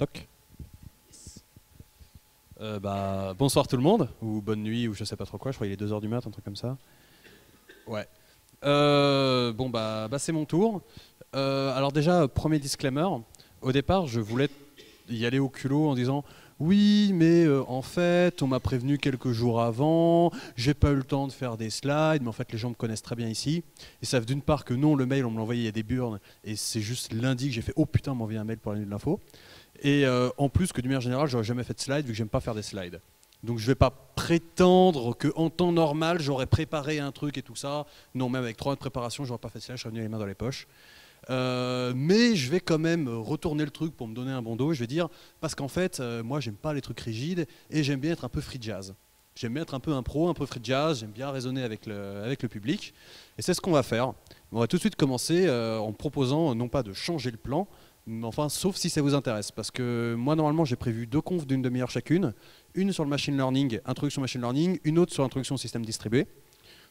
Toc. Bonsoir tout le monde, ou bonne nuit, ou je sais pas trop quoi, je crois qu'il est 2 h du mat, un truc comme ça. Ouais. C'est mon tour. Alors déjà, premier disclaimer, au départ je voulais y aller au culot en disant oui mais en fait on m'a prévenu quelques jours avant, j'ai pas eu le temps de faire des slides, mais en fait les gens me connaissent très bien ici, ils savent d'une part que non, le mail on me l'a envoyé il y a des burnes, et c'est juste lundi que j'ai fait oh putain, on m'a envoyé un mail pour la nuit de l'info. Et en plus que d'une manière générale, j'aurais jamais fait de slide vu que j'aime pas faire des slides. Donc je vais pas prétendre qu'en temps normal, j'aurais préparé un truc et tout ça. Non, même avec 3 mois de préparation, j'aurais pas fait de slide, je serais venu les mains dans les poches. Mais je vais quand même retourner le truc pour me donner un bon dos. Je vais dire, parce qu'en fait, moi j'aime pas les trucs rigides et j'aime bien être un peu free jazz. J'aime bien être un peu impro, un peu free jazz, j'aime bien raisonner avec le public. Et c'est ce qu'on va faire. On va tout de suite commencer en proposant non pas de changer le plan, enfin, sauf si ça vous intéresse, parce que moi normalement j'ai prévu 2 confs d'une demi-heure chacune, une sur le machine learning, introduction machine learning, une autre sur introduction au système distribué.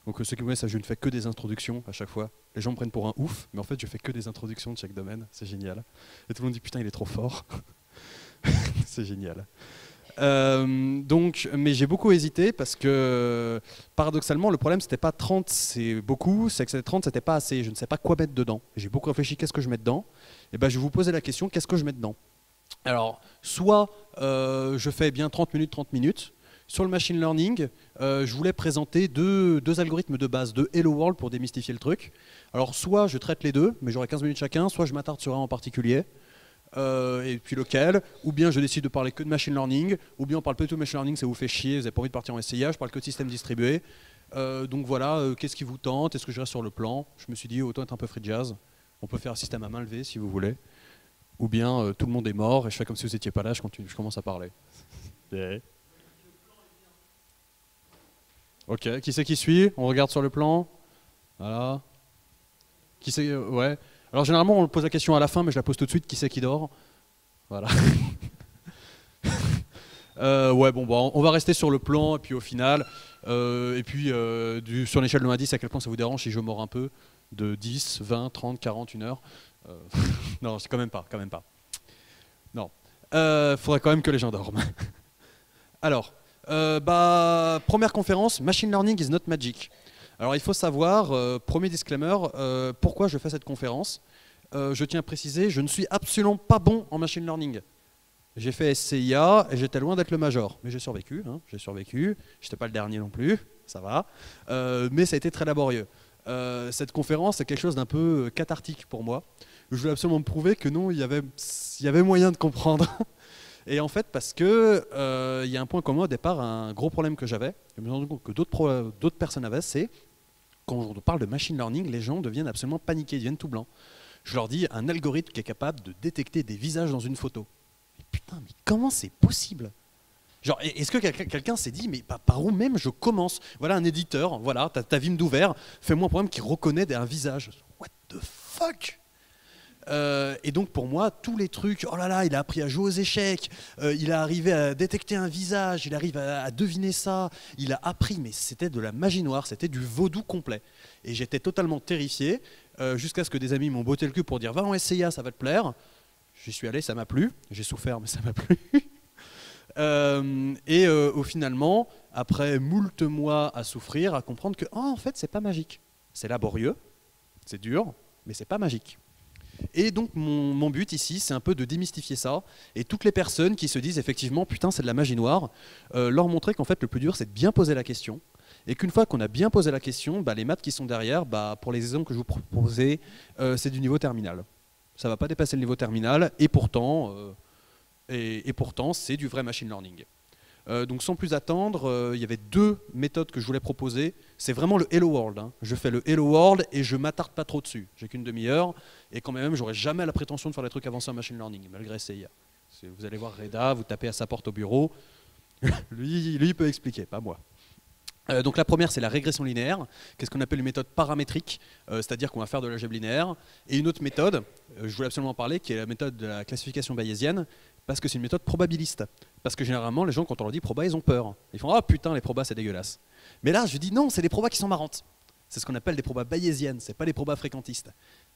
Donc ceux qui me connaissent, je ne fais que des introductions à chaque fois. Les gens me prennent pour un ouf, mais en fait je fais que des introductions de chaque domaine, c'est génial. Et tout le monde dit putain il est trop fort. C'est génial. Mais j'ai beaucoup hésité parce que paradoxalement le problème c'était pas 30 c'est beaucoup, c'est que 30 c'était pas assez, je ne sais pas quoi mettre dedans. J'ai beaucoup réfléchi qu'est-ce que je mets dedans, et ben je vais vous poser la question qu'est-ce que je mets dedans. Alors soit je fais bien 30 minutes. Sur le machine learning, je voulais présenter deux algorithmes de base de Hello World pour démystifier le truc. Alors soit je traite les deux, mais j'aurai 15 minutes chacun, soit je m'attarde sur un en particulier. Et puis lequel, ou bien je décide de parler que de machine learning, ou bien on parle plutôt de machine learning, ça vous fait chier, vous n'avez pas envie de partir en SIA, je parle que de système distribué. Donc voilà, qu'est-ce qui vous tente, est-ce que je reste sur le plan? Je me suis dit autant être un peu free jazz, on peut faire un système à main levée si vous voulez, ou bien tout le monde est mort et je fais comme si vous n'étiez pas là, je commence à parler. Yeah. Ok, qui c'est qui suit? On regarde sur le plan. Voilà. Qui c'est? Ouais. Alors généralement on pose la question à la fin, mais je la pose tout de suite. Qui c'est qui dort? Voilà. On va rester sur le plan, et puis au final, sur l'échelle de 1 à 10, à quel point ça vous dérange si je mords un peu? De 10, 20, 30, 40, 1 heure? Non, c'est quand même pas. Non. Faudrait quand même que les gens dorment. Alors, première conférence, Machine Learning is not magic. Alors il faut savoir, premier disclaimer, pourquoi je fais cette conférence. Je tiens à préciser, je ne suis absolument pas bon en machine learning. J'ai fait SCIA et j'étais loin d'être le major. Mais j'ai survécu, j'ai survécu. J'étais pas le dernier non plus, ça va. Mais ça a été très laborieux. Cette conférence, c'est quelque chose d'un peu cathartique pour moi. Je voulais absolument me prouver que non, il y avait moyen de comprendre. Et en fait, parce que y a un point commun au départ, un gros problème que j'avais, je me suis rendu compte que d'autres personnes avaient, c'est quand on parle de machine learning, les gens deviennent absolument paniqués, ils deviennent tout blancs. Je leur dis un algorithme qui est capable de détecter des visages dans une photo. Mais putain, mais comment c'est possible? Genre, est-ce que quelqu'un s'est dit, mais par où même je commence? Voilà un éditeur, voilà, t'as Vim d'ouvert, fais-moi un programme qui reconnaît un visage. What the fuck? Et donc pour moi, tous les trucs, oh là là, il a appris à jouer aux échecs, il a arrivé à détecter un visage, il arrive à deviner ça, il a appris, mais c'était de la magie noire, c'était du vaudou complet. Et j'étais totalement terrifié, jusqu'à ce que des amis m'ont botté le cul pour dire, va en SCIA, ça va te plaire. J'y suis allé, ça m'a plu, j'ai souffert, mais ça m'a plu. Finalement, après moult mois à souffrir, à comprendre que, en fait, c'est pas magique. C'est laborieux, c'est dur, mais c'est pas magique. Et donc mon but ici, c'est un peu de démystifier ça, et toutes les personnes qui se disent effectivement putain c'est de la magie noire, leur montrer qu'en fait le plus dur c'est de bien poser la question, et qu'une fois qu'on a bien posé la question, les maths qui sont derrière, pour les exemples que je vous proposais, c'est du niveau terminal. Ça ne va pas dépasser le niveau terminal, et pourtant c'est du vrai machine learning. Donc sans plus attendre, il y avait 2 méthodes que je voulais proposer. C'est vraiment le Hello World. Je fais le Hello World et je m'attarde pas trop dessus. J'ai qu'une demi-heure et quand même, j'aurais jamais la prétention de faire des trucs avancés en machine learning, malgré SCIA. Vous allez voir Reda, vous tapez à sa porte au bureau. lui, il peut expliquer, pas moi. Donc la première, c'est la régression linéaire. Qu'est-ce qu'on appelle une méthode paramétrique, c'est-à-dire qu'on va faire de l'algèbre linéaire. Et une autre méthode, je voulais absolument en parler, qui est la méthode de la classification bayésienne, parce que c'est une méthode probabiliste. Parce que généralement, les gens, quand on leur dit proba, ils ont peur. Ils font « Ah putain, les probas, c'est dégueulasse ». Mais là, je dis non, c'est des probas qui sont marrantes. C'est ce qu'on appelle des probas bayésiennes, c'est pas les probas fréquentistes.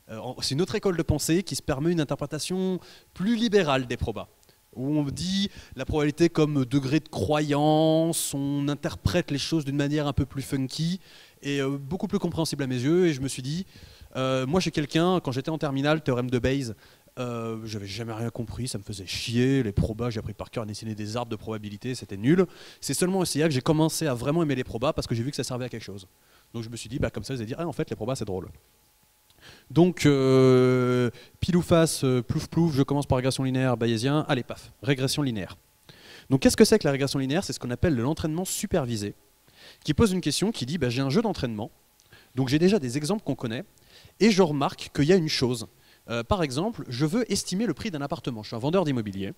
C'est une autre école de pensée qui se permet une interprétation plus libérale des probas. où on dit la probabilité comme degré de croyance, on interprète les choses d'une manière un peu plus funky et beaucoup plus compréhensible à mes yeux. Et je me suis dit, moi j'ai quelqu'un, quand j'étais en terminale, théorème de Bayes, j'avais jamais rien compris, ça me faisait chier, les probas, j'ai appris par cœur à dessiner des arbres de probabilité, c'était nul. C'est seulement au CIA que j'ai commencé à vraiment aimer les probas parce que j'ai vu que ça servait à quelque chose. Donc je me suis dit, bah, comme ça, je vais dire, ah, en fait, les probas, c'est drôle. Donc, pile ou face, plouf plouf, je commence par régression linéaire bayésien, allez paf, régression linéaire. Donc qu'est-ce que c'est que la régression linéaire? C'est ce qu'on appelle de l'entraînement supervisé, qui pose une question qui dit, bah, j'ai un jeu d'entraînement, donc j'ai déjà des exemples qu'on connaît, et je remarque qu'il y a une chose. Par exemple, je veux estimer le prix d'un appartement. Je suis un vendeur d'immobilier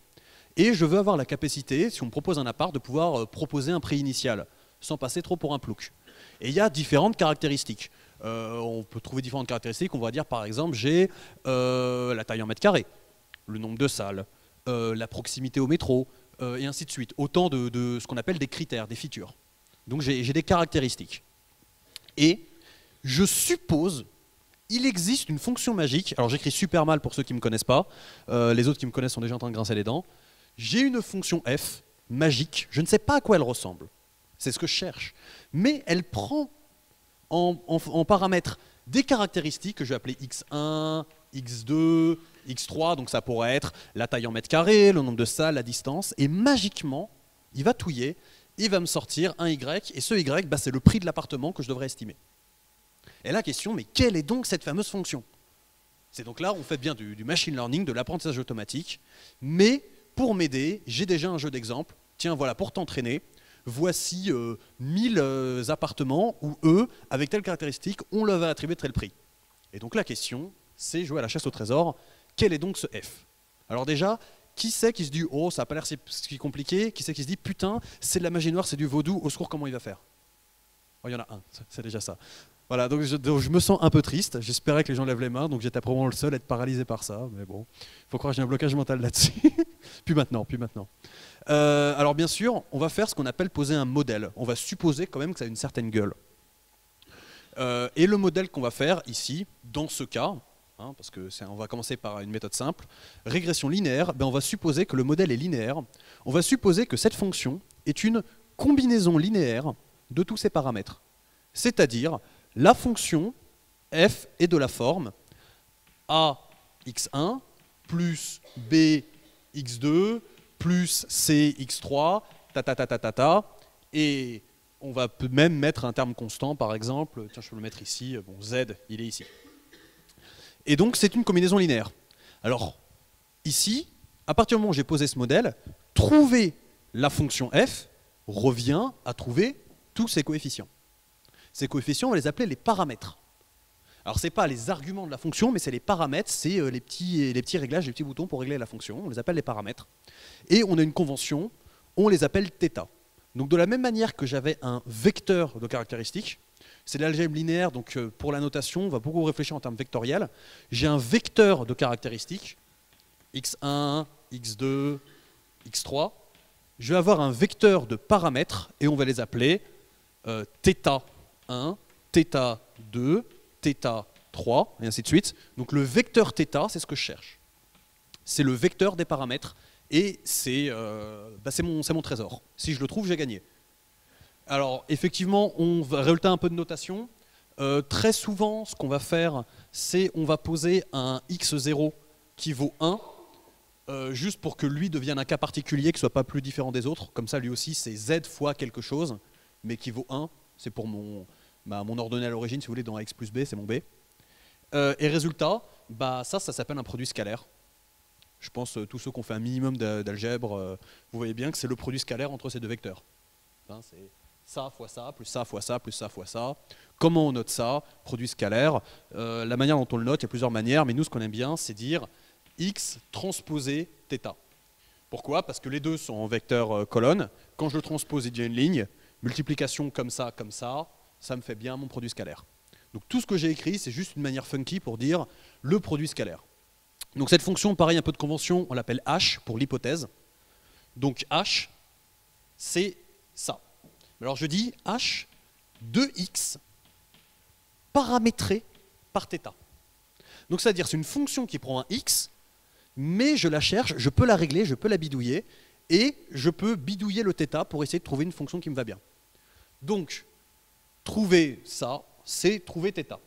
et je veux avoir la capacité, si on me propose un appart, de pouvoir proposer un prix initial sans passer trop pour un plouc. Et il y a différentes caractéristiques. On peut trouver différentes caractéristiques. On va dire par exemple, j'ai la taille en mètres carrés, le nombre de salles, la proximité au métro, et ainsi de suite. Autant de ce qu'on appelle des critères, des features. Donc j'ai des caractéristiques. Et je suppose il existe une fonction magique, alors j'écris super mal pour ceux qui ne me connaissent pas, les autres qui me connaissent sont déjà en train de grincer les dents. J'ai une fonction f magique, je ne sais pas à quoi elle ressemble, c'est ce que je cherche, mais elle prend en paramètres des caractéristiques que je vais appeler x1, x2, x3, donc ça pourrait être la taille en mètres carrés, le nombre de salles, la distance, et magiquement, il va touiller, il va me sortir un y, et ce y, bah, c'est le prix de l'appartement que je devrais estimer. Et la question, mais quelle est donc cette fameuse fonction? C'est donc là, on fait bien du machine learning, de l'apprentissage automatique, mais pour m'aider, j'ai déjà un jeu d'exemple. Tiens, voilà, pour t'entraîner, voici 1000 appartements où eux, avec telle caractéristique, on leur va attribuer tel prix. Et donc la question, c'est jouer à la chasse au trésor. Quel est donc ce f? Alors déjà, qui c'est qui se dit, oh, ça n'a pas l'air si compliqué? Qui c'est qui se dit, putain, c'est de la magie noire, c'est du vaudou, au secours, comment il va faire? Oh, il y en a un, c'est déjà ça. Voilà, donc je me sens un peu triste. J'espérais que les gens lèvent les mains, donc j'étais probablement le seul à être paralysé par ça. Mais bon, il faut croire que j'ai un blocage mental là-dessus. Puis maintenant. Alors bien sûr, on va faire ce qu'on appelle poser un modèle. On va supposer quand même que ça a une certaine gueule. Et le modèle qu'on va faire ici, dans ce cas, hein, parce que on va commencer par une méthode simple, régression linéaire, ben on va supposer que le modèle est linéaire. On va supposer que cette fonction est une combinaison linéaire de tous ces paramètres. C'est-à-dire, la fonction f est de la forme a x1 plus b x2 plus c x3, et on va même mettre un terme constant, par exemple, tiens, je peux le mettre ici, bon, z, il est ici. Et donc, c'est une combinaison linéaire. Alors, ici, à partir du moment où j'ai posé ce modèle, trouver la fonction f revient à trouver tous ses coefficients. Ces coefficients, on va les appeler les paramètres. Alors, ce n'est pas les arguments de la fonction, mais c'est les paramètres, c'est les petits réglages, les petits boutons pour régler la fonction. On les appelle les paramètres. Et on a une convention, on les appelle θ. Donc, de la même manière que j'avais un vecteur de caractéristiques, c'est de l'algèbre linéaire, donc pour la notation, on va beaucoup réfléchir en termes vectoriels. J'ai un vecteur de caractéristiques, x1, x2, x3. Je vais avoir un vecteur de paramètres, et on va les appeler θ1, θ2, θ3, et ainsi de suite. Donc le vecteur θ, c'est ce que je cherche. C'est le vecteur des paramètres, et c'est mon trésor. Si je le trouve, j'ai gagné. Alors effectivement, on va résulter un peu de notation. Très souvent, ce qu'on va faire, c'est on va poser un x0 qui vaut 1, juste pour que lui devienne un cas particulier, qui ne soit pas plus différent des autres. Comme ça, lui aussi, c'est z fois quelque chose, mais qui vaut 1. C'est pour mon ordonnée à l'origine, si vous voulez, dans x plus b, c'est mon b. Et résultat, ça s'appelle un produit scalaire. Je pense tous ceux qui ont fait un minimum d'algèbre, vous voyez bien que c'est le produit scalaire entre ces deux vecteurs. Hein, c'est ça fois ça, plus ça fois ça, plus ça fois ça. Comment on note ça? Produit scalaire. La manière dont on le note, il y a plusieurs manières, mais nous, ce qu'on aime bien, c'est dire x transposé θ. Pourquoi? Parce que les deux sont en vecteur colonne. Quand je le transpose, il devient une ligne. Multiplication comme ça, ça me fait bien mon produit scalaire. Donc tout ce que j'ai écrit, c'est juste une manière funky pour dire le produit scalaire. Donc cette fonction, pareil, un peu de convention, on l'appelle h pour l'hypothèse. Donc h, c'est ça. Alors je dis h de x paramétré par θ. Donc c'est-à-dire c'est une fonction qui prend un x, mais je la cherche, je peux la régler, je peux la bidouiller, et je peux bidouiller le θ pour essayer de trouver une fonction qui me va bien. Donc, trouver ça, c'est trouver θ.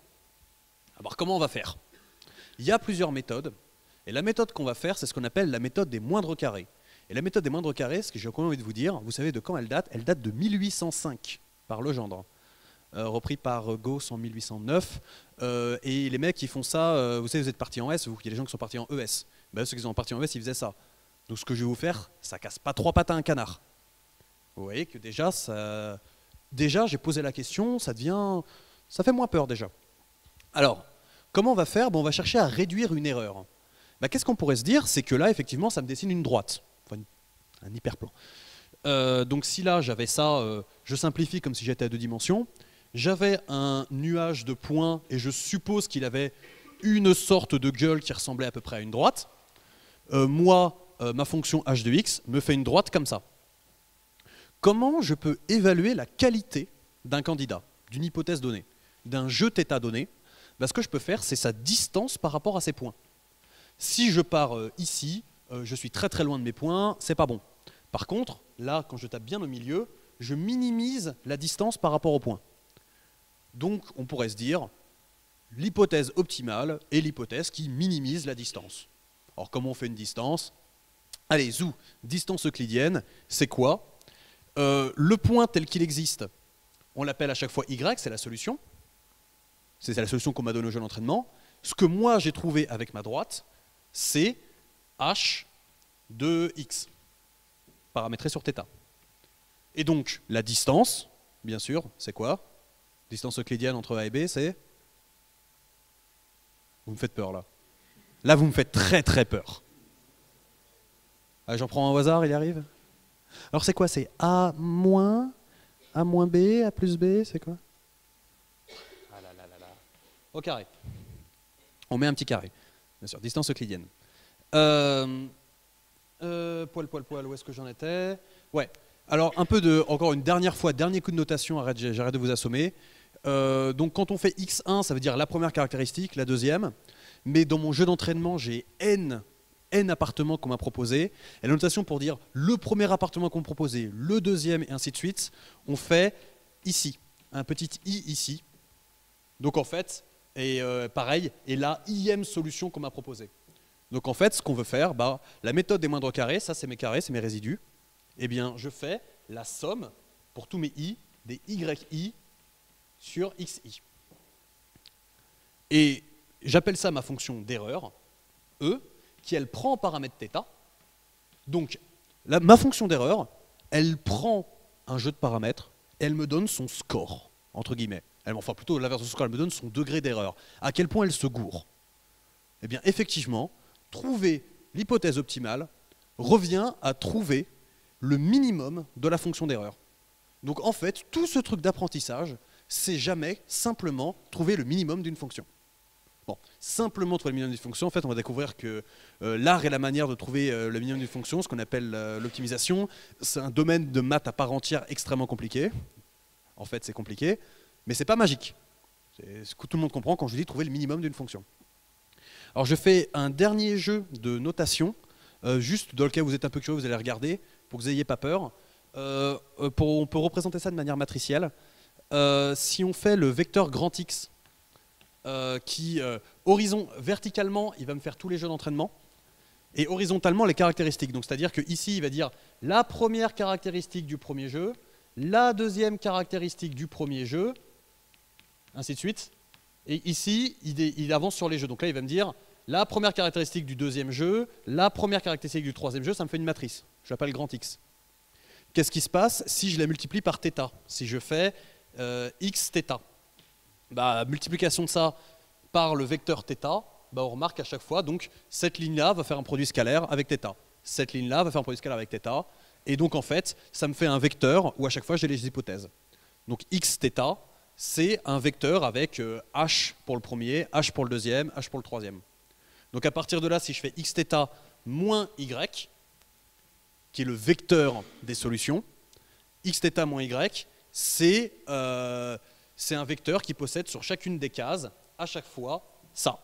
Alors comment on va faire? Il y a plusieurs méthodes, et la méthode qu'on va faire, c'est ce qu'on appelle la méthode des moindres carrés. Et la méthode des moindres carrés, ce que j'ai encore envie de vous dire, vous savez de quand elle date? Elle date de 1805, par Legendre, repris par Gauss en 1809. Et les mecs qui font ça, vous savez, vous êtes partis en S, il y a des gens qui sont partis en ES. Ben, ceux qui sont partis en ES, ils faisaient ça. Donc ce que je vais vous faire, ça casse pas trois pattes à un canard. Vous voyez que déjà, j'ai posé la question, ça fait moins peur déjà. Alors, comment on va faire? Bon, on va chercher à réduire une erreur. Ben, qu'est-ce qu'on pourrait se dire? C'est que là, effectivement, ça me dessine une droite, enfin, un hyperplan. Donc si là, j'avais ça, je simplifie comme si j'étais à 2 dimensions, j'avais un nuage de points et je suppose qu'il avait une sorte de gueule qui ressemblait à peu près à une droite. Ma fonction h de x me fait une droite comme ça. Comment je peux évaluer la qualité d'un candidat, d'une hypothèse donnée, d'un jeu θ donné? Ben, ce que je peux faire, c'est sa distance par rapport à ces points. Si je pars ici, je suis très très loin de mes points, c'est pas bon. Par contre, là, quand je tape bien au milieu, je minimise la distance par rapport aux points. Donc, on pourrait se dire, l'hypothèse optimale est l'hypothèse qui minimise la distance. Alors, comment on fait une distance? Allez, zou, distance euclidienne, c'est quoi? Le point tel qu'il existe, on l'appelle à chaque fois y, c'est la solution. C'est la solution qu'on m'a donnée au jeu d'entraînement. Ce que moi j'ai trouvé avec ma droite, c'est h de x, paramétré sur θ. Et donc, la distance, bien sûr, c'est quoi? Distance euclidienne entre A et B, c'est... Vous me faites peur, là. Là, vous me faites très très peur. Ah, j'en prends un au hasard, il arrive. Alors, c'est quoi? C'est A moins B, A plus B, c'est quoi? Ah là là là là. Au carré. On met un petit carré, bien sûr, distance euclidienne. Poil, où est-ce que j'en étais? Ouais. Alors, encore une dernière fois, dernier coup de notation, j'arrête de vous assommer. Donc, quand on fait x1, ça veut dire la première caractéristique, la deuxième. Mais dans mon jeu d'entraînement, j'ai n appartements qu'on m'a proposé. Et la notation pour dire le premier appartement qu'on m'a proposé, le deuxième, et ainsi de suite, on fait ici, un petit i ici. Donc, en fait, pareil, et la ième solution qu'on m'a proposée. Donc en fait, ce qu'on veut faire, la méthode des moindres carrés, ça c'est mes carrés, c'est mes résidus, eh bien je fais la somme pour tous mes i des yi sur xi. Et j'appelle ça ma fonction d'erreur, e, qui elle prend en paramètre θ. Donc ma fonction d'erreur, elle prend un jeu de paramètres et elle me donne son score, entre guillemets. Enfin plutôt l'inverse de son score, elle me donne son degré d'erreur. À quel point elle se gourre. Eh bien effectivement, trouver l'hypothèse optimale revient à trouver le minimum de la fonction d'erreur. Donc en fait, tout ce truc d'apprentissage, c'est jamais simplement trouver le minimum d'une fonction. Bon, simplement trouver le minimum d'une fonction, en fait on va découvrir que l'art et la manière de trouver le minimum d'une fonction, ce qu'on appelle l'optimisation, c'est un domaine de maths à part entière extrêmement compliqué. En fait c'est compliqué, mais c'est pas magique. C'est ce que tout le monde comprend quand je dis trouver le minimum d'une fonction. Alors je fais un dernier jeu de notation, juste dans lequel vous êtes un peu curieux, vous allez regarder, pour que vous n'ayez pas peur. On peut représenter ça de manière matricielle. Si on fait le vecteur grand X, verticalement, il va me faire tous les jeux d'entraînement, et horizontalement, les caractéristiques. Donc c'est-à-dire qu'ici, il va dire la première caractéristique du premier jeu, la deuxième caractéristique du premier jeu, ainsi de suite. Et ici, il avance sur les jeux. Donc là, il va me dire la première caractéristique du deuxième jeu, la première caractéristique du troisième jeu, ça me fait une matrice. Je l'appelle grand X. Qu'est-ce qui se passe si je la multiplie par θ? Si je fais x θ, multiplication de ça par le vecteur θ, on remarque à chaque fois, donc cette ligne-là va faire un produit scalaire avec θ. Cette ligne-là va faire un produit scalaire avec θ. Et donc en fait, ça me fait un vecteur où à chaque fois j'ai les hypothèses. Donc x θ, c'est un vecteur avec h pour le premier, h pour le deuxième, h pour le troisième. Donc à partir de là, si je fais x θ moins y, qui est le vecteur des solutions, x θ moins y, c'est un vecteur qui possède sur chacune des cases, à chaque fois, ça.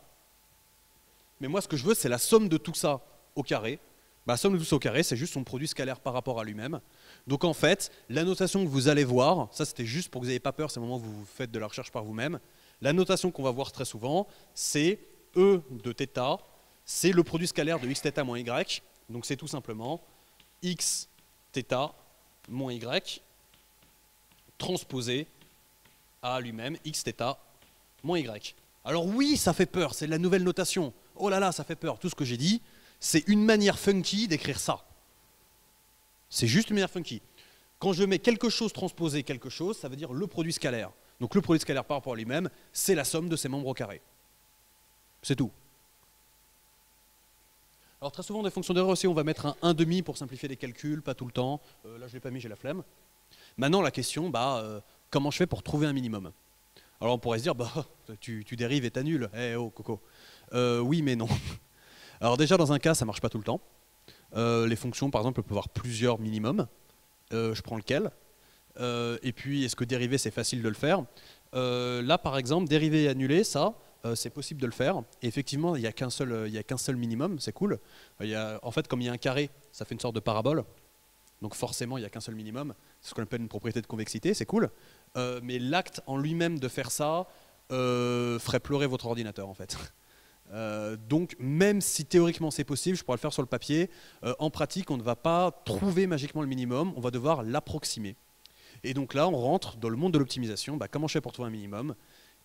Mais moi, ce que je veux, c'est la somme de tout ça au carré. Bah, somme de tous au carré, c'est juste son produit scalaire par rapport à lui-même. Donc en fait, la notation que vous allez voir, ça c'était juste pour que vous n'ayez pas peur, c'est le moment où vous faites de la recherche par vous-même. La notation qu'on va voir très souvent, c'est E de θ, c'est le produit scalaire de xθ moins y. Donc c'est tout simplement xθ moins y transposé à lui-même xθ moins y. Alors oui, ça fait peur, c'est la nouvelle notation. Oh là là, ça fait peur. Tout ce que j'ai dit, c'est une manière funky d'écrire ça. C'est juste une manière funky. Quand je mets quelque chose transposé quelque chose, ça veut dire le produit scalaire. Donc le produit scalaire par rapport à lui-même, c'est la somme de ses membres au carré. C'est tout. Alors très souvent, des fonctions d'erreur aussi, on va mettre un 1,5 pour simplifier les calculs, pas tout le temps. Là, je ne l'ai pas mis, j'ai la flemme. Maintenant, la question, comment je fais pour trouver un minimum? Alors on pourrait se dire, tu dérives et t'annules. Eh oh, Coco. Oui, mais non. Alors déjà, dans un cas, ça ne marche pas tout le temps. Les fonctions, par exemple, peuvent avoir plusieurs minimums. Je prends lequel. Et puis, est-ce que dériver, c'est facile de le faire? Là, par exemple, dériver et annuler, ça, c'est possible de le faire. Et effectivement, il n'y a qu'un seul minimum, c'est cool. En fait, comme il y a un carré, ça fait une sorte de parabole. Donc forcément, il n'y a qu'un seul minimum. C'est ce qu'on appelle une propriété de convexité, c'est cool. Mais l'acte en lui-même de faire ça ferait pleurer votre ordinateur, en fait. Donc même si théoriquement c'est possible, je pourrais le faire sur le papier, en pratique on ne va pas trouver magiquement le minimum, on va devoir l'approximer. Et donc là on rentre dans le monde de l'optimisation, comment je fais pour trouver un minimum?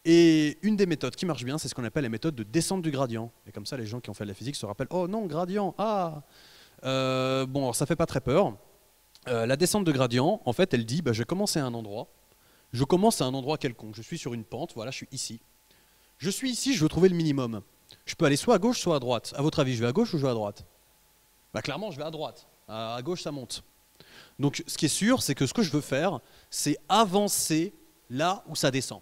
Et une des méthodes qui marche bien, c'est ce qu'on appelle la méthode de descente du gradient. Et comme ça les gens qui ont fait de la physique se rappellent, oh non, gradient, ah bon, alors ça fait pas très peur. La descente de gradient, en fait elle dit, je vais commencer à un endroit, je commence à un endroit quelconque, je suis sur une pente, voilà, je suis ici. Je suis ici, je veux trouver le minimum. Je peux aller soit à gauche, soit à droite. À votre avis, je vais à gauche ou je vais à droite? Clairement, je vais à droite. À gauche, ça monte. Donc, ce qui est sûr, c'est que ce que je veux faire, c'est avancer là où ça descend.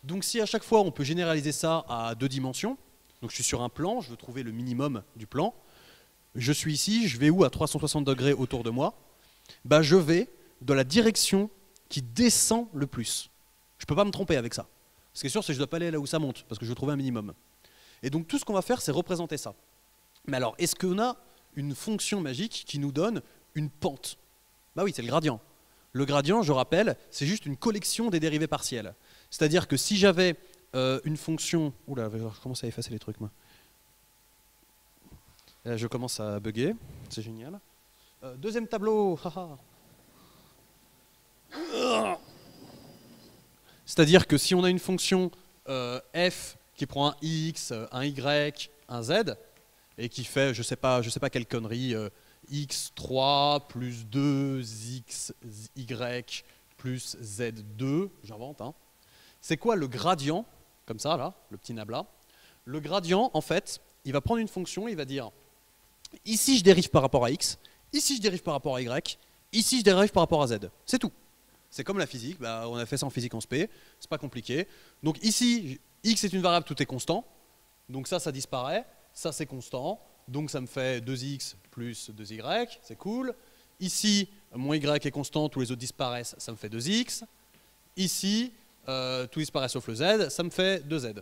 Donc, si à chaque fois, on peut généraliser ça à 2 dimensions, donc je suis sur un plan, je veux trouver le minimum du plan, je suis ici, je vais où à 360 degrés autour de moi? Je vais dans la direction qui descend le plus. Je ne peux pas me tromper avec ça. Ce qui est sûr, c'est que je ne dois pas aller là où ça monte, parce que je veux trouver un minimum. Et donc tout ce qu'on va faire, c'est représenter ça. Mais alors, est-ce qu'on a une fonction magique qui nous donne une pente? Oui, c'est le gradient. Le gradient, je rappelle, c'est juste une collection des dérivées partielles. C'est-à-dire que si j'avais une fonction... Oula, je commence à effacer les trucs, moi. Là, je commence à bugger, c'est génial. Deuxième tableau, c'est-à-dire que si on a une fonction f qui prend un x, un y, un z, et qui fait, je sais pas quelle connerie, x3 plus 2xy plus z2, j'invente, hein. C'est quoi le gradient, comme ça, là, le petit nabla? Le gradient, en fait, il va prendre une fonction, il va dire, ici je dérive par rapport à x, ici je dérive par rapport à y, ici je dérive par rapport à z. C'est tout. C'est comme la physique, on a fait ça en physique en spé, c'est pas compliqué. Donc ici, x est une variable, tout est constant. Donc ça disparaît, ça c'est constant. Donc ça me fait 2x plus 2y, c'est cool. Ici, mon y est constant, tous les autres disparaissent, ça me fait 2x. Ici, tout disparaît sauf le z, ça me fait 2z.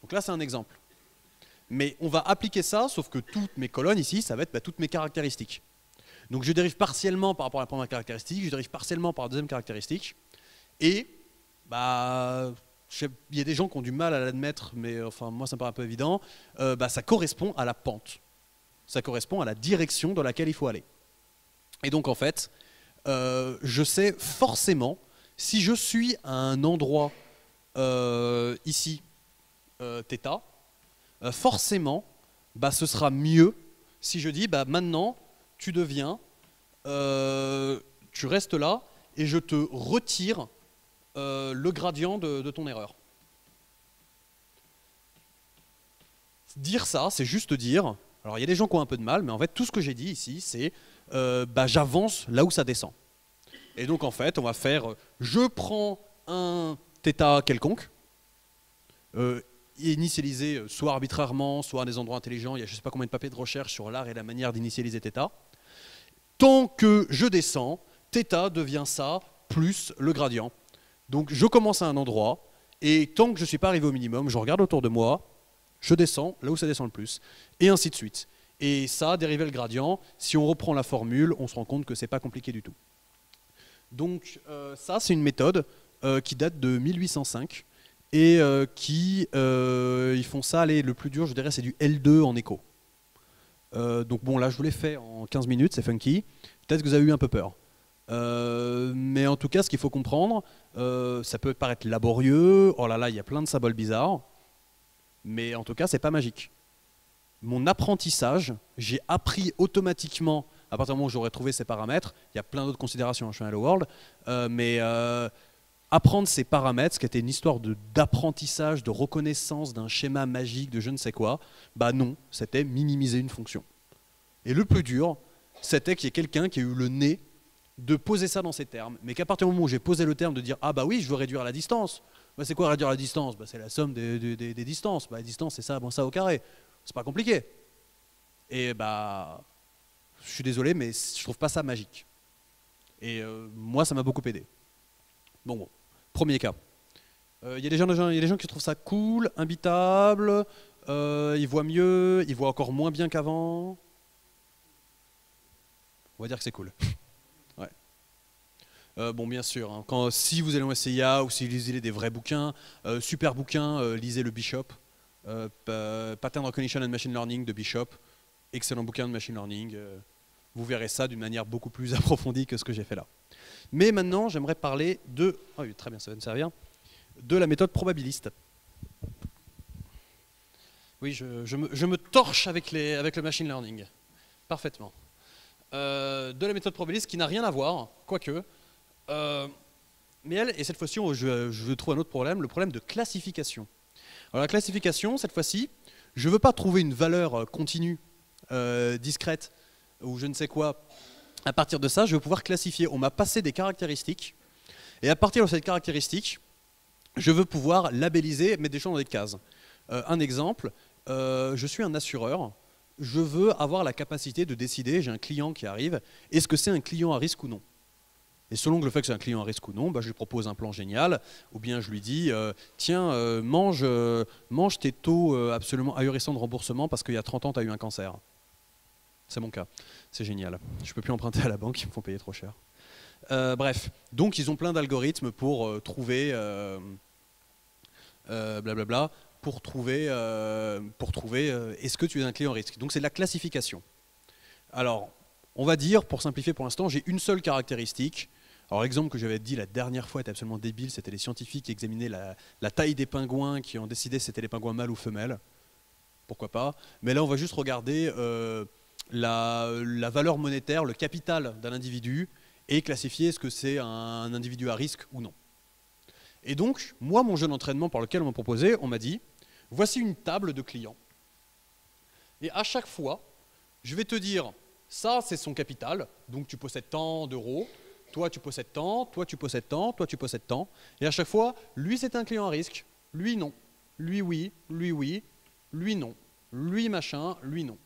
Donc là c'est un exemple. Mais on va appliquer ça, sauf que toutes mes colonnes ici, ça va être toutes mes caractéristiques. Donc je dérive partiellement par rapport à la première caractéristique, je dérive partiellement par la deuxième caractéristique. Et il y a des gens qui ont du mal à l'admettre, mais enfin moi ça me paraît un peu évident, ça correspond à la pente. Ça correspond à la direction dans laquelle il faut aller. Et donc en fait, je sais forcément, si je suis à un endroit ici, θ, forcément, ce sera mieux si je dis maintenant tu deviens, tu restes là et je te retire le gradient de ton erreur. Dire ça, c'est juste dire, alors il y a des gens qui ont un peu de mal, mais en fait tout ce que j'ai dit ici, c'est j'avance là où ça descend. Et donc en fait, on va faire, je prends un θ quelconque, initialisé soit arbitrairement, soit à des endroits intelligents. Il y a je ne sais pas combien de papiers de recherche sur l'art et la manière d'initialiser θ. Tant que je descends, θ devient ça plus le gradient. Donc je commence à un endroit, et tant que je ne suis pas arrivé au minimum, je regarde autour de moi, je descends là où ça descend le plus, et ainsi de suite. Et ça, dériver le gradient, si on reprend la formule, on se rend compte que c'est pas compliqué du tout. Donc ça, c'est une méthode qui date de 1805 et ils font ça, allez, le plus dur, je dirais, c'est du L2 en écho. Donc bon, là, je vous l'ai fait en 15 minutes, c'est funky. Peut-être que vous avez eu un peu peur. Mais en tout cas, ce qu'il faut comprendre, ça peut paraître laborieux, oh là là, il y a plein de symboles bizarres, mais en tout cas, c'est pas magique. Mon apprentissage, j'ai appris automatiquement, à partir du moment où j'aurais trouvé ces paramètres, il y a plein d'autres considérations, je suis un Hello World, mais apprendre ces paramètres, ce qui était une histoire d'apprentissage, de reconnaissance d'un schéma magique, de je ne sais quoi, bah non, c'était minimiser une fonction. Et le plus dur, c'était qu'il y ait quelqu'un qui ait eu le nez de poser ça dans ces termes, mais qu'à partir du moment où j'ai posé le terme de dire ah bah oui, je veux réduire la distance, bah, c'est quoi réduire la distance? Bah, c'est la somme des distances, bah, la distance c'est ça, bon, ça au carré. C'est pas compliqué. Et bah, je suis désolé, mais je trouve pas ça magique. Et moi, ça m'a beaucoup aidé. Bon, premier cas. Il y a des gens qui trouvent ça cool, imbitable, ils voient mieux, ils voient encore moins bien qu'avant. On va dire que c'est cool. Ouais. Bon, bien sûr, hein, si vous allez en SCIA ou si vous lisez des vrais bouquins, super bouquin, lisez le Bishop. Pattern Recognition and Machine Learning de Bishop, excellent bouquin de machine learning, vous verrez ça d'une manière beaucoup plus approfondie que ce que j'ai fait là. Mais maintenant j'aimerais parler de, oh oui, très bien, ça va me servir, de la méthode probabiliste. Oui, je me torche avec le machine learning, parfaitement. De la méthode probabiliste qui n'a rien à voir, quoique, mais elle, et cette fois-ci je trouve un autre problème, le problème de classification. Alors la classification, cette fois-ci, je ne veux pas trouver une valeur continue, discrète, ou je ne sais quoi. À partir de ça, je vais pouvoir classifier. On m'a passé des caractéristiques, et à partir de cette caractéristique, je veux pouvoir labelliser, mettre des choses dans des cases. Un exemple, je suis un assureur, je veux avoir la capacité de décider, j'ai un client qui arrive, est-ce que c'est un client à risque ou non? Et selon le fait que c'est un client à risque ou non, bah, je lui propose un plan génial, ou bien je lui dis tiens, mange tes taux absolument ahurissants de remboursement parce qu'il y a 30 ans, tu as eu un cancer. C'est mon cas, c'est génial. Je ne peux plus emprunter à la banque, ils me font payer trop cher. Bref, donc ils ont plein d'algorithmes pour trouver blablabla, pour trouver est-ce que tu es un client à risque. Donc c'est de la classification. Alors, on va dire, pour simplifier pour l'instant, j'ai une seule caractéristique. Alors l'exemple que j'avais dit la dernière fois était absolument débile, c'était les scientifiques qui examinaient la taille des pingouins, qui ont décidé si c'était les pingouins mâles ou femelles. Pourquoi pas. Mais là on va juste regarder la valeur monétaire, le capital d'un individu, et classifier est-ce que c'est un individu à risque ou non. Et donc, moi, mon jeu d'entraînement par lequel on m'a proposé, on m'a dit, voici une table de clients. Et à chaque fois, je vais te dire, ça c'est son capital, donc tu possèdes tant d'euros, toi tu possèdes tant, toi tu possèdes tant, toi tu possèdes tant. Et à chaque fois, lui c'est un client à risque, lui non, lui oui, lui non, lui machin, lui non.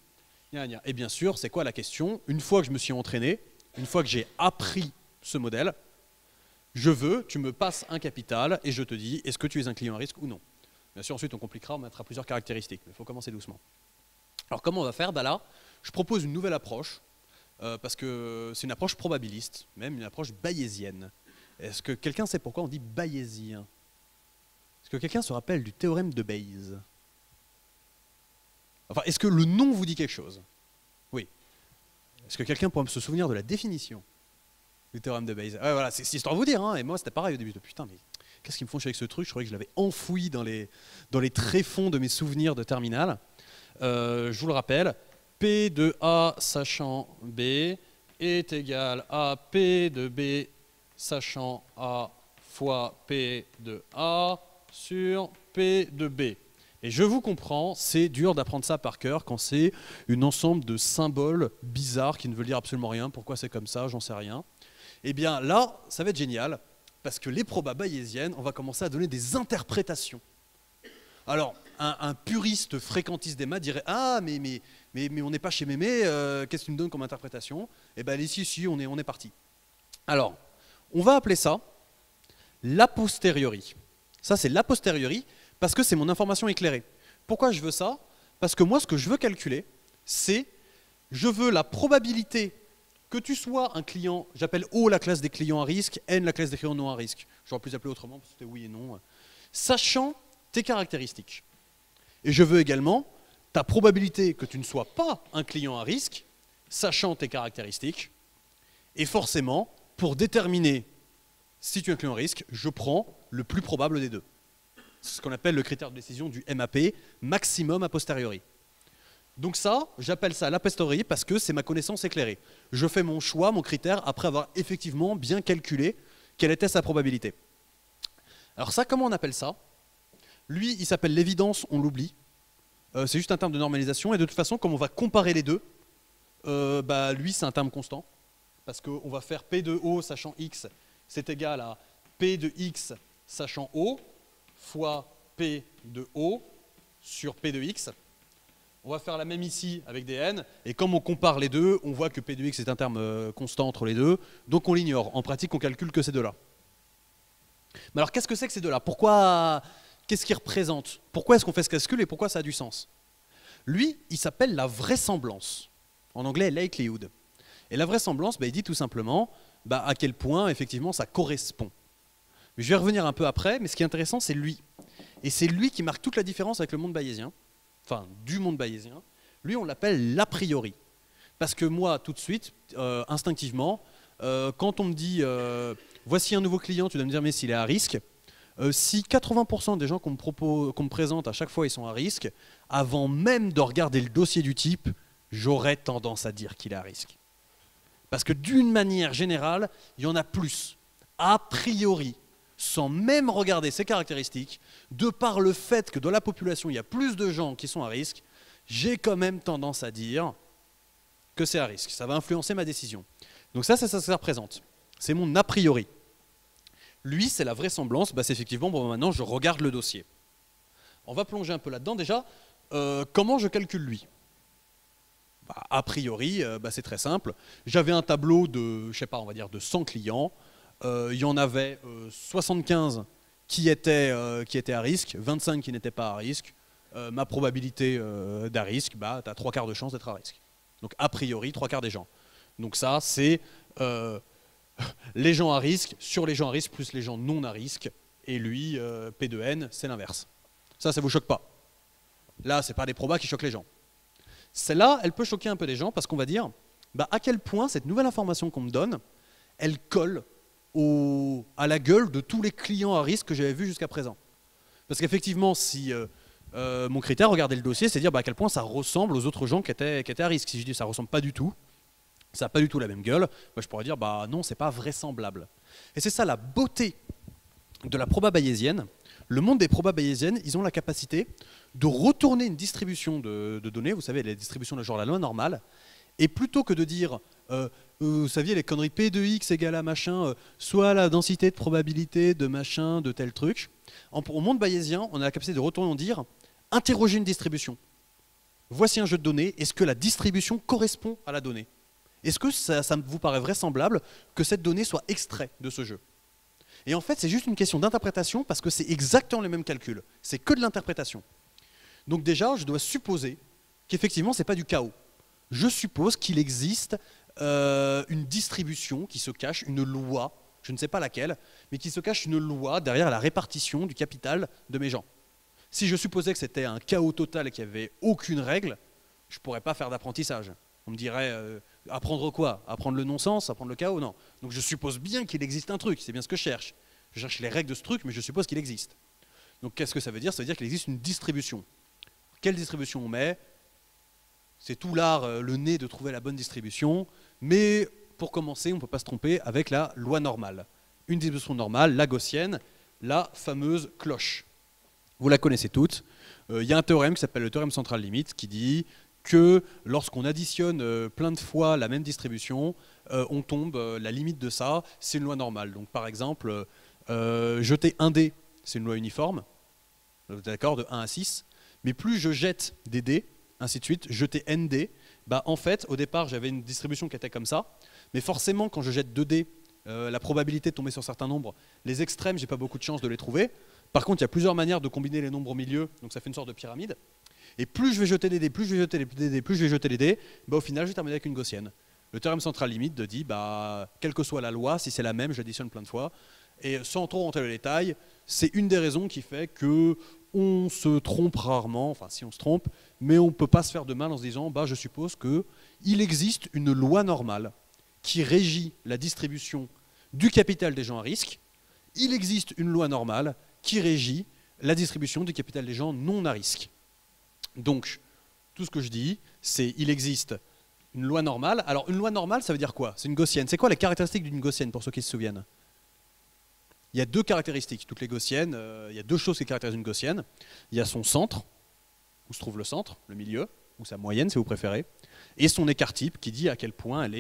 Et bien sûr, c'est quoi la question? Une fois que je me suis entraîné, une fois que j'ai appris ce modèle, tu me passes un capital et je te dis, est-ce que tu es un client à risque ou non? Bien sûr, ensuite on compliquera, on mettra plusieurs caractéristiques, mais il faut commencer doucement. Alors comment on va faire? Là, je propose une nouvelle approche, parce que c'est une approche probabiliste, même une approche bayésienne. Est-ce que quelqu'un sait pourquoi on dit bayésien? Est-ce que quelqu'un se rappelle du théorème de Bayes? Enfin, est-ce que le nom vous dit quelque chose? Oui. Est-ce que quelqu'un pourrait se souvenir de la définition du théorème de Bayes? Ouais, voilà, c'est histoire de vous dire, hein, et moi c'était pareil au début. Putain, mais qu'est-ce qu'ils me font chier avec ce truc? Je croyais que je l'avais enfoui dans les tréfonds de mes souvenirs de terminale. Je vous le rappelle, P de A sachant B est égal à P de B sachant A fois P de A sur P de B. Et je vous comprends, c'est dur d'apprendre ça par cœur quand c'est un ensemble de symboles bizarres qui ne veulent dire absolument rien. Pourquoi c'est comme ça, j'en sais rien. Eh bien là, ça va être génial, parce que les probas bayésiennes, on va commencer à donner des interprétations. Alors, un puriste fréquentiste des maths dirait « Ah, mais on n'est pas chez Mémé, qu'est-ce que tu me donnes comme interprétation ?» Eh bien, ici, on est parti. Alors, on va appeler ça l'a posteriori. Ça, c'est l'a posteriori parce que c'est mon information éclairée. Pourquoi je veux ça? Parce que moi, ce que je veux calculer, c'est je veux la probabilité que tu sois un client, j'appelle O la classe des clients à risque, N la classe des clients non à risque. J'aurais pu les appeler autrement, parce que c'était oui et non. Sachant tes caractéristiques. Et je veux également ta probabilité que tu ne sois pas un client à risque, sachant tes caractéristiques. Et forcément, pour déterminer si tu es un client à risque, je prends le plus probable des deux. C'est ce qu'on appelle le critère de décision du MAP, maximum a posteriori. Donc ça, j'appelle ça l'a posteriori parce que c'est ma connaissance éclairée. Je fais mon choix, mon critère, après avoir effectivement bien calculé quelle était sa probabilité. Alors ça, comment on appelle ça? Lui, il s'appelle l'évidence, on l'oublie. C'est juste un terme de normalisation. Et de toute façon, comme on va comparer les deux, lui, c'est un terme constant. Parce qu'on va faire P de O sachant X, c'est égal à P de X sachant O, fois P de O sur P de X. On va faire la même ici avec des N, et comme on compare les deux, on voit que P de X est un terme constant entre les deux, donc on l'ignore. En pratique, on calcule que ces deux-là. Mais alors, qu'est-ce que c'est que ces deux-là? Pourquoi? Qu'est-ce qu'ils représentent? Pourquoi est-ce qu'on fait ce calcul et pourquoi ça a du sens? Lui, il s'appelle la vraisemblance. En anglais, likelihood. Et la vraisemblance, il dit tout simplement à quel point, effectivement, ça correspond. Je vais revenir un peu après, mais ce qui est intéressant, c'est lui. Et c'est lui qui marque toute la différence avec le monde bayésien, enfin, du monde bayésien. Lui, on l'appelle l'a priori. Parce que moi, tout de suite, instinctivement, quand on me dit voici un nouveau client, tu dois me dire mais s'il est à risque. Si 80% des gens qu'on me présente à chaque fois, ils sont à risque, avant même de regarder le dossier du type, j'aurais tendance à dire qu'il est à risque. Parce que d'une manière générale, il y en a plus, a priori, sans même regarder ses caractéristiques, de par le fait que dans la population, il y a plus de gens qui sont à risque, j'ai quand même tendance à dire que c'est à risque. Ça va influencer ma décision. Donc ça représente. C'est mon a priori. Lui, c'est la vraisemblance, c'est effectivement, maintenant je regarde le dossier. On va plonger un peu là-dedans déjà. Comment je calcule lui? A priori, c'est très simple. J'avais un tableau de, je sais pas, on va dire de 100 clients. Il y en avait 75 qui étaient à risque, 25 qui n'étaient pas à risque. Ma probabilité d'à risque, tu as 3/4 de chance d'être à risque. Donc a priori, 3/4 des gens. Donc ça, c'est les gens à risque sur les gens à risque plus les gens non à risque. Et lui, P de N, c'est l'inverse. Ça vous choque pas. Là, c'est pas des probas qui choquent les gens. Celle-là, elle peut choquer un peu les gens parce qu'on va dire à quel point cette nouvelle information qu'on me donne, elle colle à la gueule de tous les clients à risque que j'avais vus jusqu'à présent. Parce qu'effectivement, si mon critère, regardez le dossier, c'est dire à quel point ça ressemble aux autres gens qui étaient à risque. Si je dis ça ne ressemble pas du tout, ça n'a pas du tout la même gueule, je pourrais dire non, c'est pas vraisemblable. Et c'est ça la beauté de la proba bayésienne. Le monde des probas bayésiennes, ils ont la capacité de retourner une distribution de données, vous savez, les distributions de genre la loi normale, et plutôt que de dire, vous saviez, les conneries P de X égale à machin, soit la densité de probabilité de machin, de tel truc, au monde bayésien, on a la capacité de retourner en dire, interroger une distribution. Voici un jeu de données, est-ce que la distribution correspond à la donnée? Est-ce que ça vous paraît vraisemblable que cette donnée soit extraite de ce jeu? Et en fait, c'est juste une question d'interprétation parce que c'est exactement les mêmes calculs. C'est que de l'interprétation. Donc déjà, je dois supposer qu'effectivement, ce n'est pas du chaos. Je suppose qu'il existe une distribution qui se cache, une loi, je ne sais pas laquelle, mais qui se cache une loi derrière la répartition du capital de mes gens. Si je supposais que c'était un chaos total et qu'il n'y avait aucune règle, je ne pourrais pas faire d'apprentissage. On me dirait, apprendre quoi? Apprendre le non-sens, apprendre le chaos? Non. Donc je suppose bien qu'il existe un truc, c'est bien ce que je cherche. Je cherche les règles de ce truc, mais je suppose qu'il existe. Donc qu'est-ce que ça veut dire? Ça veut dire qu'il existe une distribution. Quelle distribution on met? C'est tout l'art, le nez de trouver la bonne distribution, mais pour commencer, on ne peut pas se tromper avec la loi normale. Une distribution normale, la gaussienne, la fameuse cloche. Vous la connaissez toutes. Il y a un théorème qui s'appelle le théorème central limite qui dit que lorsqu'on additionne plein de fois la même distribution, on tombe, la limite de ça, c'est une loi normale. Donc par exemple, jeter un dé, c'est une loi uniforme, d'accord, de 1 à 6, mais plus je jette des dés, ainsi de suite, jeter n dés, en fait, au départ, j'avais une distribution qui était comme ça, mais forcément, quand je jette 2 dés, la probabilité de tomber sur certains nombres, les extrêmes, j'ai pas beaucoup de chance de les trouver. Par contre, il y a plusieurs manières de combiner les nombres au milieu, donc ça fait une sorte de pyramide. Et plus je vais jeter des dés, plus je vais jeter des dés, plus je vais jeter les dés, bah, au final, je vais terminer avec une gaussienne. Le théorème central limite dit, bah, quelle que soit la loi, si c'est la même, j'additionne plein de fois. Et sans trop rentrer dans les détails, c'est une des raisons qui fait que on se trompe rarement, enfin si on se trompe, mais on ne peut pas se faire de mal en se disant, bah, je suppose qu'il existe une loi normale qui régit la distribution du capital des gens à risque. Il existe une loi normale qui régit la distribution du capital des gens non à risque. Donc, tout ce que je dis, c'est il existe une loi normale. Alors, une loi normale, ça veut dire quoi? C'est une gaussienne. C'est quoi les caractéristiques d'une gaussienne, pour ceux qui se souviennent? Il y a deux caractéristiques. Toutes les gaussiennes, il y a deux choses qui caractérisent une gaussienne. Il y a son centre, où se trouve le centre, le milieu, ou sa moyenne, si vous préférez, et son écart type, qui dit à quel point elle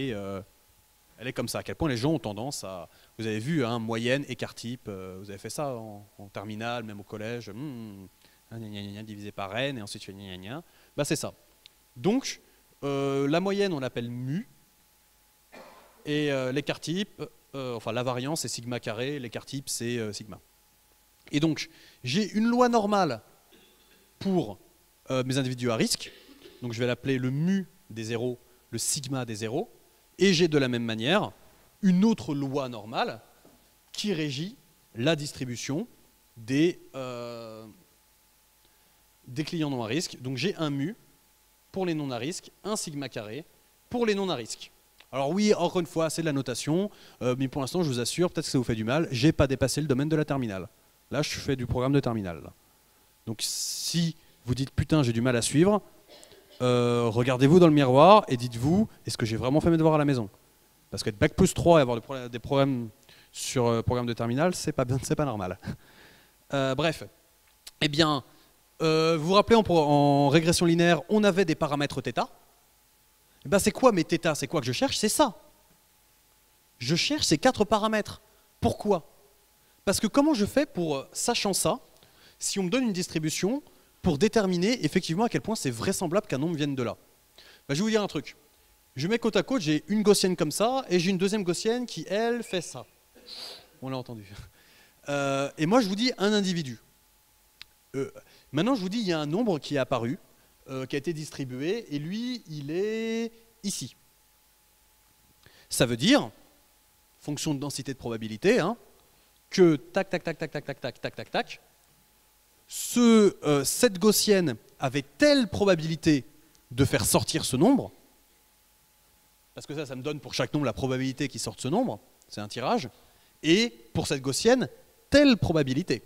est comme ça, à quel point les gens ont tendance à... Vous avez vu, hein, moyenne, écart type, vous avez fait ça en terminale, même au collège, divisé par n, et ensuite tu fais bah, c'est ça. Donc, la moyenne, on l'appelle mu, et l'écart type, enfin la variance, c'est sigma carré, l'écart type, c'est sigma. Et donc, j'ai une loi normale pour mes individus à risque, donc je vais l'appeler le mu des zéros, le sigma des zéros, et j'ai de la même manière une autre loi normale qui régit la distribution des clients non à risque. Donc j'ai un mu pour les non à risque, un sigma carré pour les non à risque. Alors oui, encore une fois, c'est de la notation, mais pour l'instant, je vous assure, peut-être que ça vous fait du mal, j'ai pas dépassé le domaine de la terminale. Là, je fais du programme de terminale. Là. Donc si vous dites putain, j'ai du mal à suivre, regardez-vous dans le miroir et dites-vous, est-ce que j'ai vraiment fait mes devoirs à la maison? Parce qu'être bac plus 3 et avoir des problèmes sur programme de terminale, c'est pas normal. Bref, eh bien, vous vous rappelez en régression linéaire, on avait des paramètres θ. Eh ben, c'est quoi mes θ? C'est quoi que je cherche? C'est ça. Je cherche ces 4 paramètres. Pourquoi? Parce que comment je fais pour, sachant ça, si on me donne une distribution, pour déterminer effectivement à quel point c'est vraisemblable qu'un nombre vienne de là. Ben, je vais vous dire un truc. Je mets côte à côte, j'ai une gaussienne comme ça, et j'ai une deuxième gaussienne qui, elle, fait ça. On l'a entendu. Et moi, je vous dis un individu. Maintenant, je vous dis, il y a un nombre qui est apparu, qui a été distribué, et lui, il est ici. Ça veut dire, fonction de densité de probabilité, hein, que tac, tac, tac, tac, tac, tac, tac, tac, tac, tac, cette gaussienne avait telle probabilité de faire sortir ce nombre, parce que ça me donne pour chaque nombre la probabilité qu'il sorte ce nombre, c'est un tirage, et pour cette gaussienne, telle probabilité.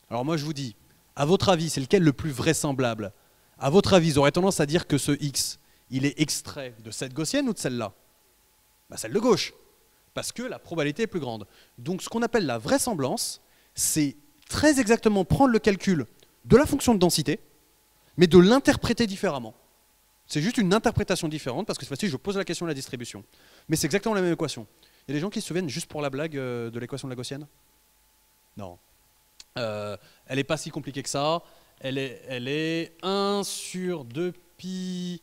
Alors moi je vous dis, à votre avis, c'est lequel le plus vraisemblable? À votre avis, vous aurez tendance à dire que ce x, il est extrait de cette gaussienne ou de celle-là? Bah, celle de gauche, parce que la probabilité est plus grande. Donc ce qu'on appelle la vraisemblance, c'est très exactement prendre le calcul de la fonction de densité, mais de l'interpréter différemment. C'est juste une interprétation différente, parce que cette fois-ci, je pose la question de la distribution. Mais c'est exactement la même équation. Il y a des gens qui se souviennent, juste pour la blague, de l'équation de la gaussienne? Non. Elle n'est pas si compliquée que ça. Elle est 1 sur 2pi,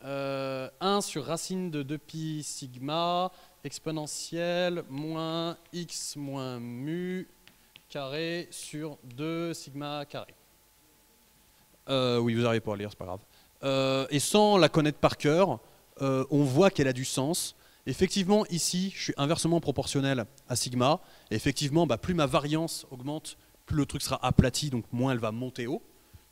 1 sur racine de 2pi sigma, exponentielle, moins x moins mu, carré sur 2 sigma carré. Oui, vous n'arrivez pas à lire, c'est pas grave. Et sans la connaître par cœur, on voit qu'elle a du sens. Effectivement, ici, je suis inversement proportionnel à sigma. Et effectivement, bah, plus ma variance augmente, plus le truc sera aplati, donc moins elle va monter haut.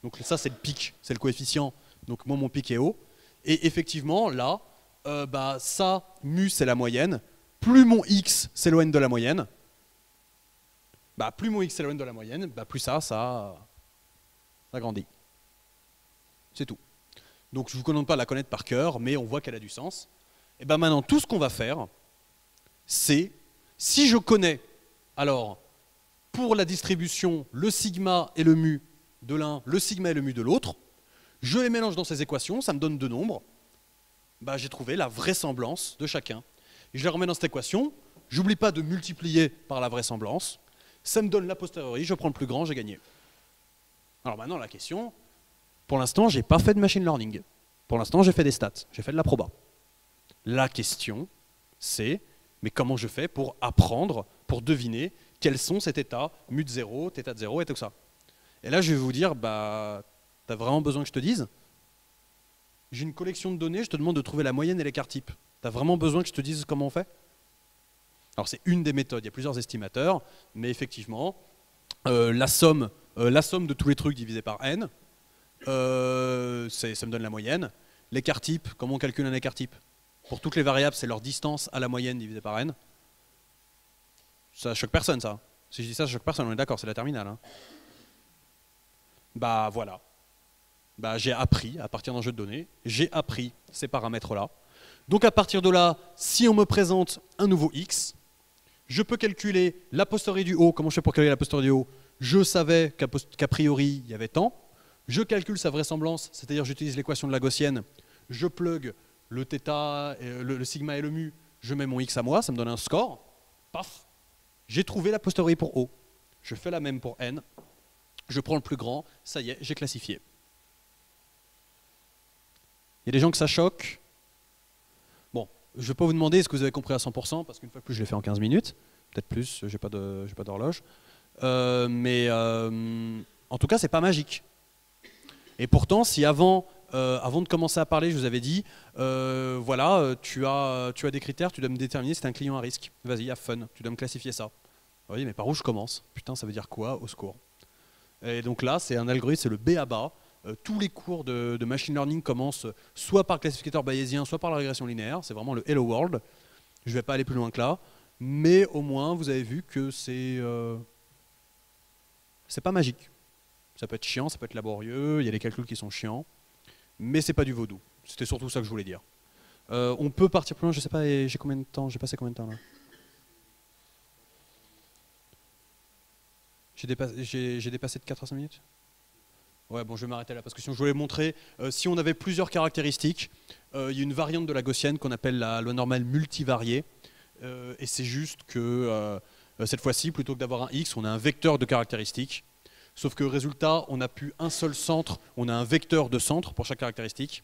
Donc ça, c'est le pic, c'est le coefficient. Donc moins mon pic est haut. Et effectivement, là, bah, ça, mu, c'est la moyenne. Plus mon x s'éloigne de la moyenne, bah, plus mon x s'éloigne de la moyenne, bah, plus ça grandit. C'est tout. Donc je ne vous demande pas de la connaître par cœur, mais on voit qu'elle a du sens. Et bien maintenant, tout ce qu'on va faire, c'est, si je connais, alors, pour la distribution, le sigma et le mu de l'un, le sigma et le mu de l'autre, je les mélange dans ces équations, ça me donne deux nombres, bah, j'ai trouvé la vraisemblance de chacun. Et je les remets dans cette équation, j'oublie pas de multiplier par la vraisemblance, ça me donne l'a posteriori, je prends le plus grand, j'ai gagné. Alors maintenant, la question, pour l'instant, je n'ai pas fait de machine learning. Pour l'instant, j'ai fait des stats, j'ai fait de la proba. La question, c'est, mais comment je fais pour apprendre, pour deviner quels sont ces θ, mu de 0, θ de 0 et tout ça. Et là, je vais vous dire, bah, Tu as vraiment besoin que je te dise? J'ai une collection de données, je te demande de trouver la moyenne et l'écart type. Tu as vraiment besoin que je te dise comment on fait? Alors c'est une des méthodes, il y a plusieurs estimateurs, mais effectivement, la somme de tous les trucs divisé par n, ça me donne la moyenne. L'écart type, comment on calcule un écart type? Pour toutes les variables, c'est leur distance à la moyenne divisée par n. Ça choque personne, ça. Si je dis ça choque personne, on est d'accord, c'est la terminale. Hein. Bah voilà. Bah, j'ai appris, à partir d'un jeu de données, j'ai appris ces paramètres-là. Donc à partir de là, si on me présente un nouveau x, je peux calculer la posteriori du haut. Comment je fais pour calculer la posteriori du haut? Je savais qu'a priori, il y avait tant. Je calcule sa vraisemblance, c'est-à-dire j'utilise l'équation de la gaussienne. Je plug le θ, le sigma et le mu. Je mets mon x à moi, ça me donne un score. Paf, j'ai trouvé la posteriori pour O. Je fais la même pour n. Je prends le plus grand. Ça y est, j'ai classifié. Il y a des gens que ça choque. Bon, je ne vais pas vous demander est-ce que vous avez compris à 100%, parce qu'une fois de plus, je l'ai fait en 15 minutes. Peut-être plus, j'ai pas d'horloge. Mais en tout cas, c'est pas magique. Et pourtant, si avant de commencer à parler, je vous avais dit, voilà, tu as des critères, tu dois me déterminer si tu es un client à risque. Vas-y, have fun, tu dois me classifier ça. Oui, mais par où je commence? Putain, ça veut dire quoi? Au secours. Et donc là, c'est un algorithme, c'est le B à bas. Tous les cours de machine learning commencent soit par le classificateur bayésien, soit par la régression linéaire. C'est vraiment le Hello World. Je ne vais pas aller plus loin que là. Mais au moins, vous avez vu que c'est pas magique. Ça peut être chiant, ça peut être laborieux, il y a des calculs qui sont chiants. Mais c'est pas du vaudou. C'était surtout ça que je voulais dire. On peut partir plus loin, je sais pas, j'ai combien de temps? J'ai passé combien de temps là? J'ai dépassé de 4 à 5 minutes? Ouais, bon, je vais m'arrêter là parce que sinon je voulais montrer, si on avait plusieurs caractéristiques, il y a une variante de la gaussienne qu'on appelle la loi normale multivariée, et c'est juste que cette fois-ci, plutôt que d'avoir un x, on a un vecteur de caractéristiques, sauf que résultat, on n'a plus un seul centre, on a un vecteur de centre pour chaque caractéristique,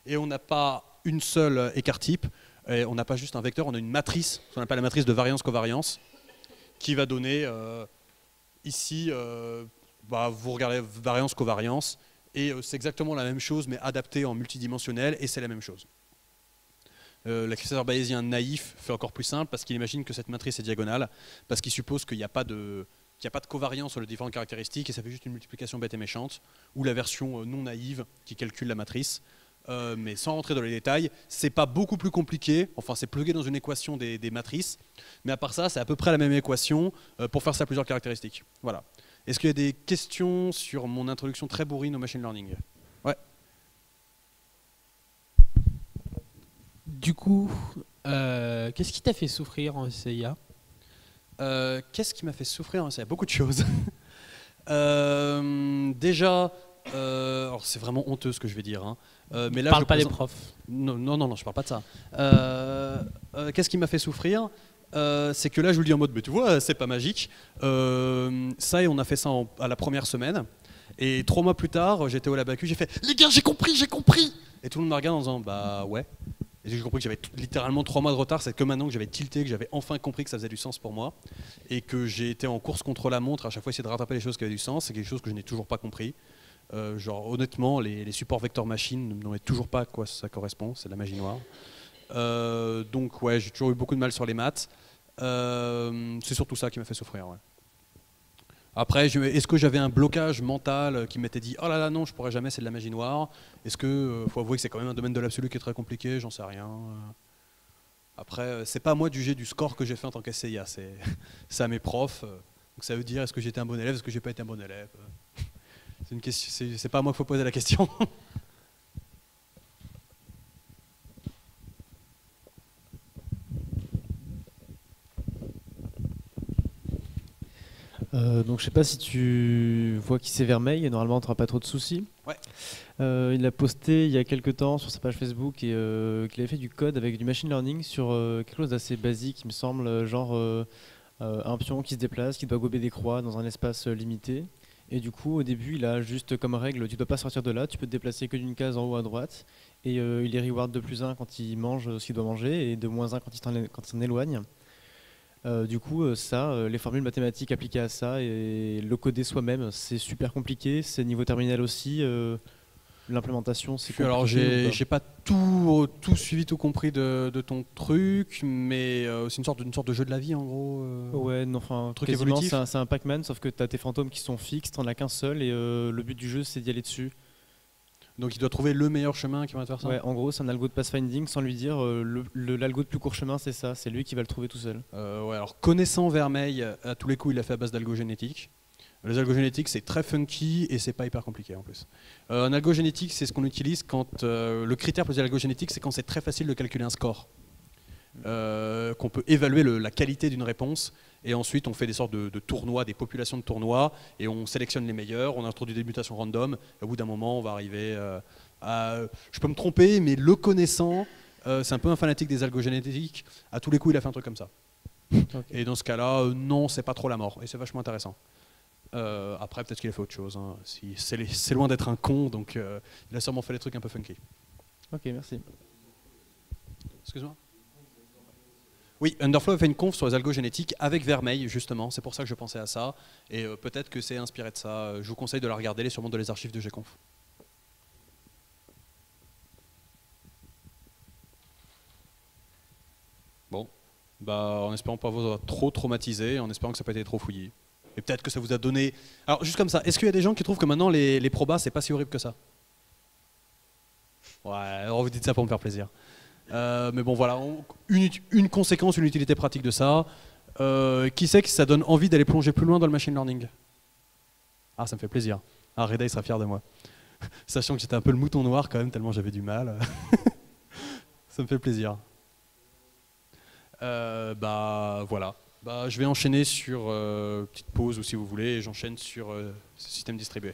et on n'a pas une seule écart type, et on n'a pas juste un vecteur, on a une matrice, ce qu'on appelle la matrice de variance-covariance, qui va donner ici, vous regardez variance-covariance, et c'est exactement la même chose, mais adapté en multidimensionnel, et c'est la même chose. L'acquisiteur bayésien naïf fait encore plus simple, parce qu'il imagine que cette matrice est diagonale, parce qu'il suppose qu'il n'y a pas de covariance sur les différentes caractéristiques, et ça fait juste une multiplication bête et méchante, ou la version non naïve qui calcule la matrice. Mais sans rentrer dans les détails, c'est pas beaucoup plus compliqué, enfin c'est plugué dans une équation des matrices, mais à part ça, c'est à peu près la même équation pour faire ça à plusieurs caractéristiques. Voilà. Est-ce qu'il y a des questions sur mon introduction très bourrine au machine learning? Ouais. Du coup, qu'est-ce qui t'a fait souffrir en SCIA? Qu'est-ce qui m'a fait souffrir en SCIA? Beaucoup de choses. Déjà, alors c'est vraiment honteux ce que je vais dire, hein. Mais là, Parle pas des profs. Non, je parle pas de ça. Qu'est-ce qui m'a fait souffrir? C'est que là, je vous le dis en mode, mais tu vois, c'est pas magique. Ça, et on a fait ça à la première semaine. Et 3 mois plus tard, j'étais au LabAQ, j'ai fait, les gars, j'ai compris. Et tout le monde m'a regardé en disant, bah ouais. Et j'ai compris que j'avais littéralement 3 mois de retard. C'est que maintenant que j'avais tilté, que j'avais enfin compris que ça faisait du sens pour moi. Et que j'ai été en course contre la montre, à chaque fois essayer de rattraper les choses qui avaient du sens. C'est quelque chose que je n'ai toujours pas compris. Genre honnêtement, les supports vector machine ne me demandent toujours pas à quoi ça correspond, c'est de la magie noire. Donc ouais, j'ai toujours eu beaucoup de mal sur les maths. C'est surtout ça qui m'a fait souffrir. Ouais. Après, est-ce que j'avais un blocage mental qui m'était dit oh là là non, je pourrais jamais, c'est de la magie noire? Est-ce que faut avouer que c'est quand même un domaine de l'absolu qui est très compliqué? J'en sais rien. Après, c'est pas à moi de juger du score que j'ai fait en tant qu'SCIA, c'est à mes profs. Donc ça veut dire est-ce que j'étais un bon élève, est-ce que j'ai pas été un bon élève? C'est pas à moi qu'il faut poser la question. Donc je sais pas si tu vois qui c'est Vermeil, et normalement tu n'auras pas trop de soucis. Ouais. Il a posté il y a quelques temps sur sa page Facebook qu'il avait fait du code avec du machine learning sur quelque chose d'assez basique, il me semble, genre un pion qui se déplace, qui doit gober des croix dans un espace limité. Et du coup, au début, il a juste comme règle, tu ne dois pas sortir de là, tu peux te déplacer que d'une case en haut à droite. Et il est reward de +1 quand il mange ce qu'il doit manger, et de -1 quand il s'en éloigne. Du coup, les formules mathématiques appliquées à ça et le coder soi-même, c'est super compliqué. C'est niveau terminal aussi. L'implémentation, c'est compliqué. Alors j'ai pas tout suivi, tout compris de ton truc, mais c'est une sorte de jeu de la vie en gros. Ouais, non, enfin, truc quasiment, évolutif. c'est un Pac-Man, sauf que tu as tes fantômes qui sont fixes, t'en as qu'un seul, et le but du jeu, c'est d'y aller dessus. Donc il doit trouver le meilleur chemin qui va te faire ça. Ouais, en gros, c'est un algo de pathfinding, sans lui dire l'algo de plus court chemin, c'est ça, c'est lui qui va le trouver tout seul. Ouais, alors connaissant Vermeil, à tous les coups, il l'a fait à base d'algogénétique. Les algogénétiques, c'est très funky et c'est pas hyper compliqué en plus. Un algogénétique, c'est ce qu'on utilise quand le critère pour les algogénétiques, c'est quand c'est très facile de calculer un score. Qu'on peut évaluer la qualité d'une réponse et ensuite on fait des sortes de tournois, des populations de tournois et on sélectionne les meilleurs, on introduit des mutations random et au bout d'un moment on va arriver à... Je peux me tromper mais le connaissant, c'est un peu un fanatique des algogénétiques, à tous les coups il a fait un truc comme ça. Okay. Et dans ce cas-là, non c'est pas trop la mort et c'est vachement intéressant. Après peut-être qu'il a fait autre chose, hein. C'est loin d'être un con donc il a sûrement fait des trucs un peu funky. Ok, merci. Excuse-moi. Oui, Underflow a fait une conf sur les algogénétiques avec Vermeil, justement. C'est pour ça que je pensais à ça. Et peut-être que c'est inspiré de ça. Je vous conseille de la regarder, elle est sûrement dans les archives de Gconf. Bon, bah, en espérant pas vous avoir trop traumatisé, en espérant que ça n'a pas été trop fouillé. Et peut-être que ça vous a donné... Alors, juste comme ça, est-ce qu'il y a des gens qui trouvent que maintenant les probas, c'est pas si horrible que ça? Ouais, alors vous dites ça pour me faire plaisir. Mais bon voilà, une conséquence, une utilité pratique de ça. Qui sait que ça donne envie d'aller plonger plus loin dans le machine learning? Ah, ça me fait plaisir. Ah, Reda il sera fier de moi. Sachant que j'étais un peu le mouton noir quand même, tellement j'avais du mal. Ça me fait plaisir. Bah voilà. Bah, je vais enchaîner sur petite pause ou si vous voulez, et j'enchaîne sur système distribué.